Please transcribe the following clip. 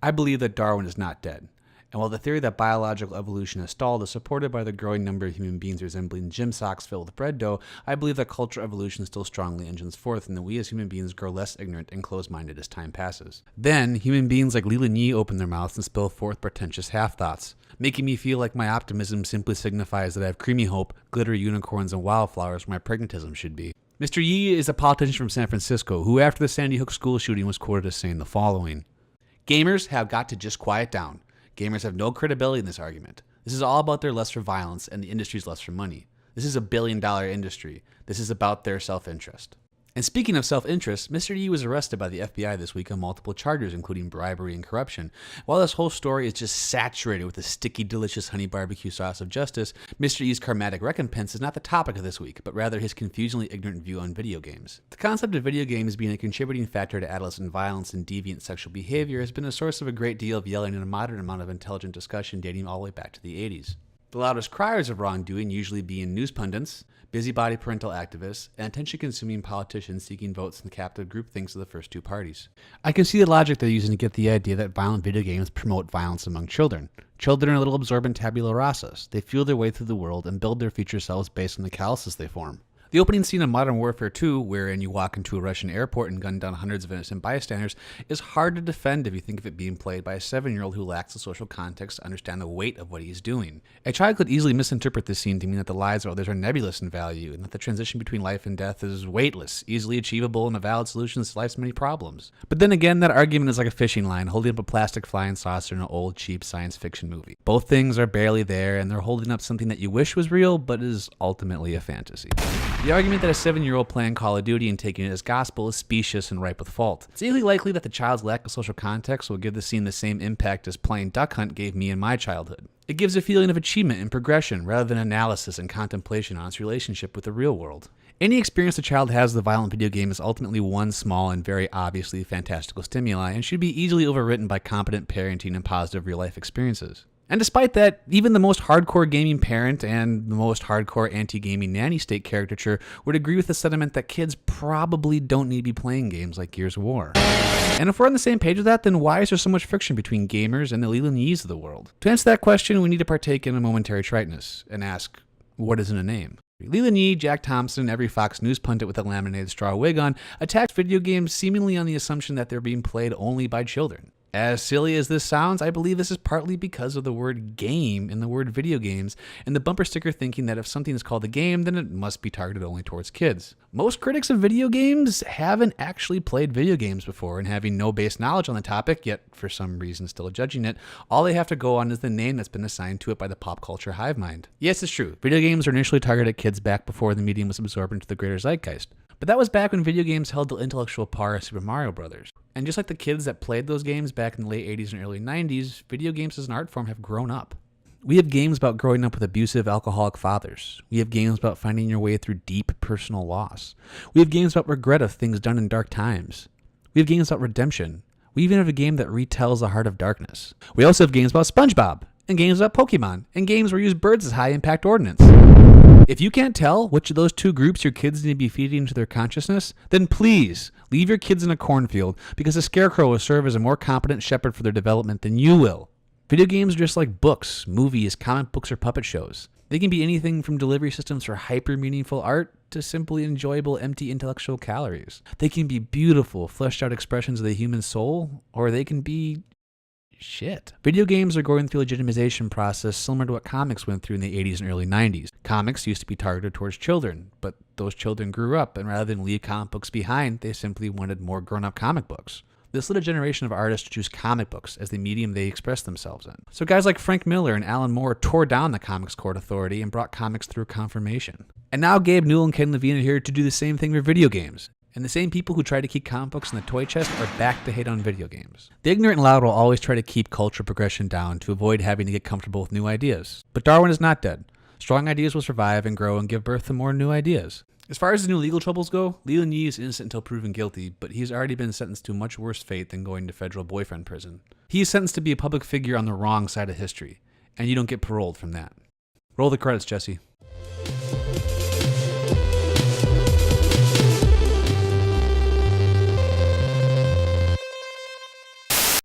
I believe that Darwin is not dead. And while the theory that biological evolution has stalled is supported by the growing number of human beings resembling gym socks filled with bread dough, I believe that cultural evolution still strongly engines forth and that we as human beings grow less ignorant and closed-minded as time passes. Then, human beings like Leland Yee open their mouths and spill forth pretentious half-thoughts, making me feel like my optimism simply signifies that I have creamy hope, glittery unicorns, and wildflowers where my pragmatism should be. Mr. Yee is a politician from San Francisco who, after the Sandy Hook school shooting, was quoted as saying the following: "Gamers have got to just quiet down. Gamers have no credibility in this argument. This is all about their lust for violence and the industry's lust for money. This is a billion-dollar industry. This is about their self-interest." And speaking of self-interest, Mr. Yee was arrested by the FBI this week on multiple charges, including bribery and corruption. While this whole story is just saturated with the sticky, delicious honey barbecue sauce of justice, Mr. Yee's karmatic recompense is not the topic of this week, but rather his confusingly ignorant view on video games. The concept of video games being a contributing factor to adolescent violence and deviant sexual behavior has been a source of a great deal of yelling and a moderate amount of intelligent discussion dating all the way back to the 80s. The loudest criers of wrongdoing usually being news pundits, busybody parental activists, and attention-consuming politicians seeking votes in the captive groupthings of the first two parties. I can see the logic they're using to get the idea that violent video games promote violence among children. Children are little absorbent tabula rasas. They feel their way through the world and build their future selves based on the calluses they form. The opening scene of Modern Warfare 2, wherein you walk into a Russian airport and gun down hundreds of innocent bystanders, is hard to defend if you think of it being played by a 7-year-old who lacks the social context to understand the weight of what he is doing. A child could easily misinterpret this scene to mean that the lives of others are nebulous in value, and that the transition between life and death is weightless, easily achievable, and a valid solution to life's many problems. But then again, that argument is like a fishing line holding up a plastic flying saucer in an old, cheap science fiction movie. Both things are barely there, and they're holding up something that you wish was real, but is ultimately a fantasy. The argument that a 7-year-old playing Call of Duty and taking it as gospel is specious and ripe with fault. It's equally likely that the child's lack of social context will give the scene the same impact as playing Duck Hunt gave me in my childhood. It gives a feeling of achievement and progression rather than analysis and contemplation on its relationship with the real world. Any experience a child has with a violent video game is ultimately one small and very obviously fantastical stimuli and should be easily overwritten by competent parenting and positive real-life experiences. And despite that, even the most hardcore gaming parent and the most hardcore anti-gaming nanny state caricature would agree with the sentiment that kids probably don't need to be playing games like Gears of War. And if we're on the same page with that, then why is there so much friction between gamers and the Leland Yees of the world? To answer that question, we need to partake in a momentary triteness and ask, what is in a name? Leland Yee, Jack Thompson, every Fox News pundit with a laminated straw wig on, attacked video games seemingly on the assumption that they're being played only by children. As silly as this sounds, I believe this is partly because of the word game in the word video games and the bumper sticker thinking that if something is called a game, then it must be targeted only towards kids. Most critics of video games haven't actually played video games before, and having no base knowledge on the topic, yet for some reason still judging it, all they have to go on is the name that's been assigned to it by the pop culture hive mind. Yes, it's true. Video games were initially targeted at kids back before the medium was absorbed into the greater zeitgeist. But that was back when video games held the intellectual power of Super Mario Bros. And just like the kids that played those games back in the late 80s and early 90s, video games as an art form have grown up. We have games about growing up with abusive alcoholic fathers. We have games about finding your way through deep personal loss. We have games about regret of things done in dark times. We have games about redemption. We even have a game that retells the Heart of Darkness. We also have games about SpongeBob, and games about Pokemon, and games where you use birds as high-impact ordnance. If you can't tell which of those two groups your kids need to be feeding into their consciousness, then please leave your kids in a cornfield, because a scarecrow will serve as a more competent shepherd for their development than you will. Video games are just like books, movies, comic books, or puppet shows. They can be anything from delivery systems for hyper-meaningful art to simply enjoyable empty intellectual calories. They can be beautiful, fleshed-out expressions of the human soul, or they can be shit. Video games are going through a legitimization process similar to what comics went through in the 80s and early 90s. Comics used to be targeted towards children, but those children grew up, and rather than leave comic books behind, they simply wanted more grown-up comic books. This led a generation of artists to choose comic books as the medium they express themselves in. So guys like Frank Miller and Alan Moore tore down the Comics Court Authority and brought comics through confirmation. And now Gabe Newell and Ken Levine are here to do the same thing for video games. And the same people who try to keep comic books in the toy chest are back to hate on video games. The ignorant and loud will always try to keep cultural progression down to avoid having to get comfortable with new ideas. But Darwin is not dead. Strong ideas will survive and grow and give birth to more new ideas. As far as the new legal troubles go, Leland Yee is innocent until proven guilty, but he's already been sentenced to a much worse fate than going to federal boyfriend prison. He is sentenced to be a public figure on the wrong side of history, and you don't get paroled from that. Roll the credits, Jesse.